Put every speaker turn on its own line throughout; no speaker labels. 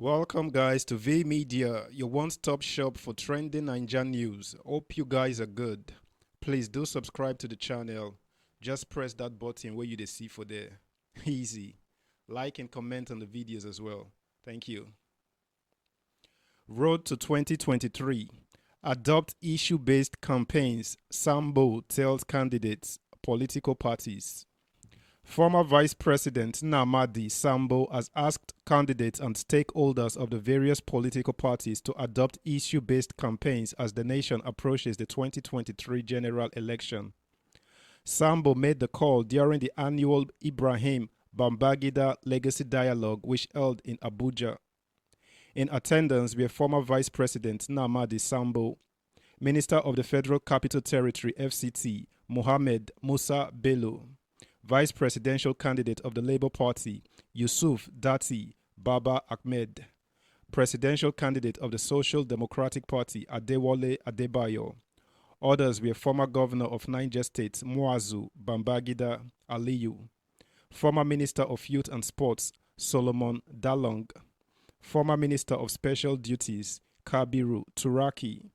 Welcome, guys, to V Media, your one stop shop for trending Nigerian news. Hope you guys are good. Please do subscribe to the channel. Just press that button where you see for there. Easy. Like and comment on the videos as well. Thank you. Road to 2023. Adopt issue based campaigns, Sambo tells candidates, political parties. Former Vice President Nnamdi Sambo has asked candidates and stakeholders of the various political parties to adopt issue-based campaigns as the nation approaches the 2023 general election. Sambo made the call during the annual Ibrahim Babangida Legacy Dialogue which held in Abuja. In attendance were former Vice President Nnamdi Sambo, Minister of the Federal Capital Territory (FCT) Mohammed Musa Bello, Vice Presidential Candidate of the Labour Party, Yusuf Dati Baba Ahmed, Presidential Candidate of the Social Democratic Party, Adewale Adebayo. Others were former Governor of Niger State, Muazu Babangida Aliyu, former Minister of Youth and Sports, Solomon Dalong, former Minister of Special Duties, Kabiru Turaki,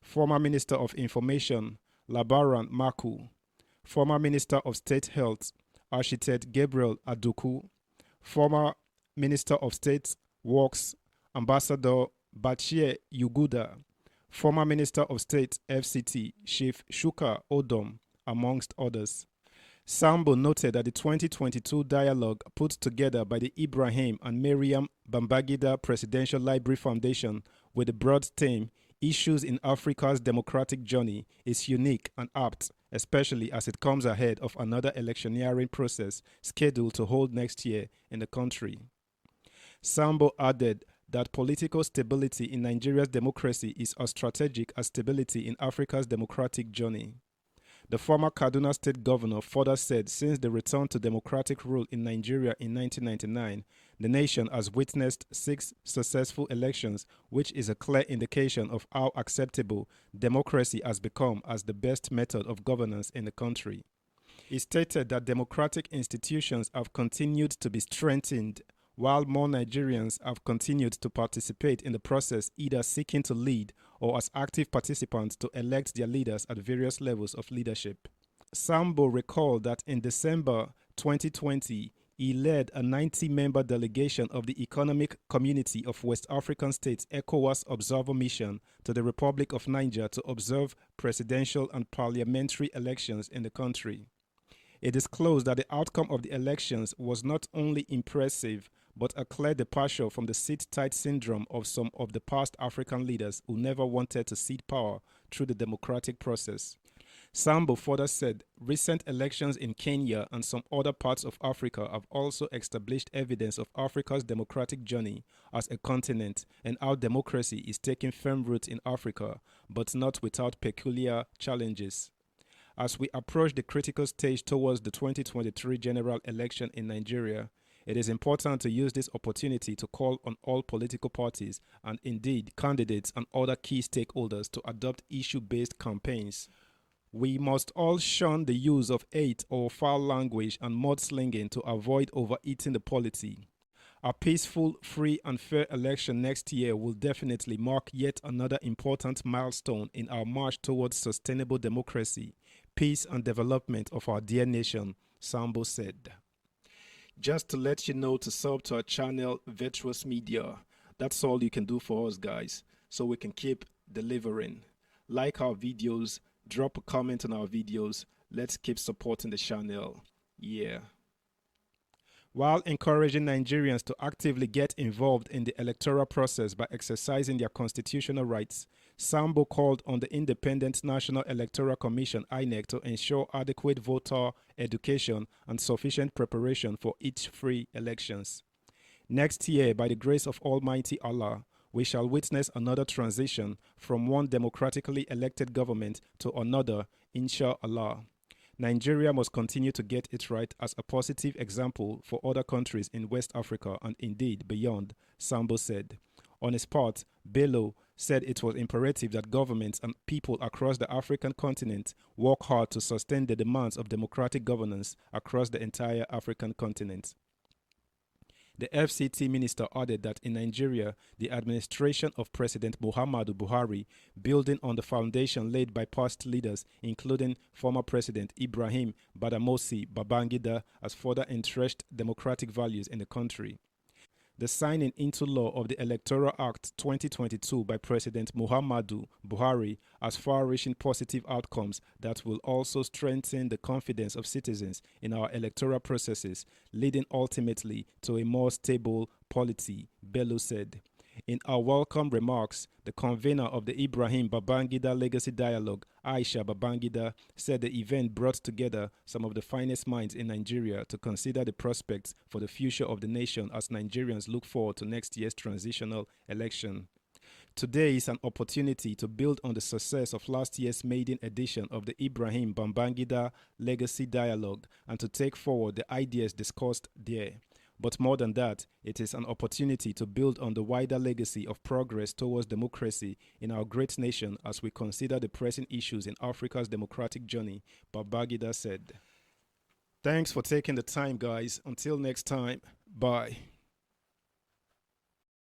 former Minister of Information, Labaran Maku, former Minister of State Health, Architect Gabriel Aduku, former Minister of State Works, Ambassador Bachie Yuguda, former Minister of State FCT, Chief Shuka Odom, amongst others. Sambo noted that the 2022 dialogue put together by the Ibrahim and Miriam Babangida Presidential Library Foundation with the broad theme Issues in Africa's Democratic Journey is unique and apt, especially as it comes ahead of another electioneering process scheduled to hold next year in the country. Sambo added that political stability in Nigeria's democracy is as strategic as stability in Africa's democratic journey. The former Kaduna State Governor further said since the return to democratic rule in Nigeria in 1999, the nation has witnessed 6 successful elections, which is a clear indication of how acceptable democracy has become as the best method of governance in the country. He stated that democratic institutions have continued to be strengthened, while more Nigerians have continued to participate in the process, either seeking to lead or as active participants to elect their leaders at various levels of leadership. Sambo recalled that in December 2020, he led a 90-member delegation of the Economic Community of West African States (ECOWAS) observer mission to the Republic of Niger to observe presidential and parliamentary elections in the country. It disclosed that the outcome of the elections was not only impressive, but a clear departure from the sit-tight syndrome of some of the past African leaders who never wanted to cede power through the democratic process. Sambo further said recent elections in Kenya and some other parts of Africa have also established evidence of Africa's democratic journey as a continent and how democracy is taking firm root in Africa, but not without peculiar challenges. As we approach the critical stage towards the 2023 general election in Nigeria, it is important to use this opportunity to call on all political parties and indeed candidates and other key stakeholders to adopt issue-based campaigns. We must all shun the use of hate or foul language and mudslinging to avoid overeating the polity. A peaceful, free and fair election next year will definitely mark yet another important milestone in our march towards sustainable democracy, peace and development of our dear nation, Sambo said. Just to let you know to sub to our channel, Virtuous Media. That's all you can do for us, guys, so we can keep delivering. Like our videos, drop a comment on our videos. Let's keep supporting the channel. Yeah. While encouraging Nigerians to actively get involved in the electoral process by exercising their constitutional rights, Sambo called on the Independent National Electoral Commission (INEC) to ensure adequate voter education and sufficient preparation for each free elections. Next year, by the grace of Almighty Allah, we shall witness another transition from one democratically elected government to another, inshallah. Nigeria must continue to get it right as a positive example for other countries in West Africa and indeed beyond, Sambo said. On his part, Bello said it was imperative that governments and people across the African continent work hard to sustain the demands of democratic governance across the entire African continent. The FCT minister added that in Nigeria, the administration of President Muhammadu Buhari, building on the foundation laid by past leaders, including former President Ibrahim Badamosi Babangida, has further entrenched democratic values in the country. The signing into law of the Electoral Act 2022 by President Muhammadu Buhari has far-reaching positive outcomes that will also strengthen the confidence of citizens in our electoral processes, leading ultimately to a more stable polity, Bello said. In her welcome remarks, the convener of the Ibrahim Babangida Legacy Dialogue, Aisha Babangida, said the event brought together some of the finest minds in Nigeria to consider the prospects for the future of the nation as Nigerians look forward to next year's transitional election. Today is an opportunity to build on the success of last year's maiden edition of the Ibrahim Babangida Legacy Dialogue and to take forward the ideas discussed there. But more than that, it is an opportunity to build on the wider legacy of progress towards democracy in our great nation as we consider the pressing issues in Africa's democratic journey, Babangida said. Thanks for taking the time, guys. Until next time, bye.